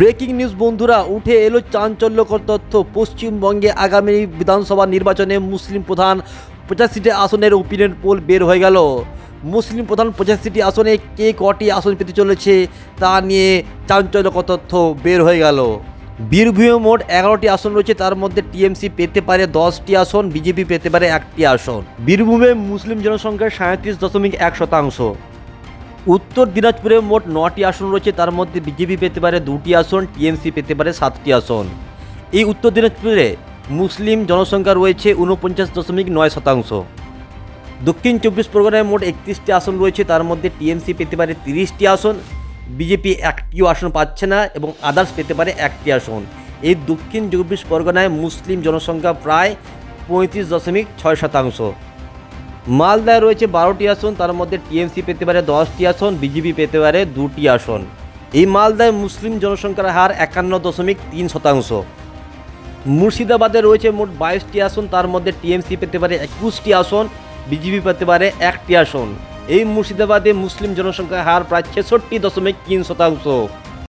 Breaking news বন্ধুরা, উঠে এলো চাঞ্চল্যকর তথ্য। পশ্চিমবঙ্গে আগামী বিধানসভা নির্বাচনে মুসলিম প্রধান 85টি আসনের ওপিনিয়ন পোল বের হয়ে গেল। মুসলিম প্রধান 85টি আসনে কে কটি আসন পেতে চলেছে তা নিয়ে চাঞ্চল্যকর তথ্য বের হয়ে গেল। বীরভূমে মোট 11টি আসন রয়েছে, তার মধ্যে টিএমসি পেতে পারে 10টি আসন, বিজেপি পেতে পারে 1টি আসন। বীরভূমে মুসলিম জনসংখ্যা 37.1%। উত্তর দিনাজপুরে মোট 9টি আসন রয়েছে, তার মধ্যে বিজেপি পেতে পারে 2টি আসন, টিএমসি পেতে পারে 7টি আসন। এই উত্তর দিনাজপুরে মুসলিম জনসংখ্যা রয়েছে 49.9%। দক্ষিণ 24 পরগনায় মোট 31টি আসন রয়েছে, তার মধ্যে টিএমসি পেতে পারে 30টি আসন, বিজেপি 1টিও আসন পাচ্ছে না এবং আদার্স পেতে পারে 1টি আসন। এই দক্ষিণ 24 পরগনায় মুসলিম জনসংখ্যা প্রায় 35.6%। মালদায় রয়েছে 12টি আসন, তার মধ্যে টিএমসি পেতে পারে 10টি আসন, বিজেপি পেতে পারে 2টি আসন। এই মালদায় মুসলিম জনসংখ্যার হার 51.3%। মুর্শিদাবাদে রয়েছে মোট 22টি আসন, তার মধ্যে টিএমসি পেতে পারে 21টি আসন, বিজেপি পেতে পারে 1টি আসন। এই মুর্শিদাবাদে মুসলিম জনসংখ্যার হার প্রায় 66.3%।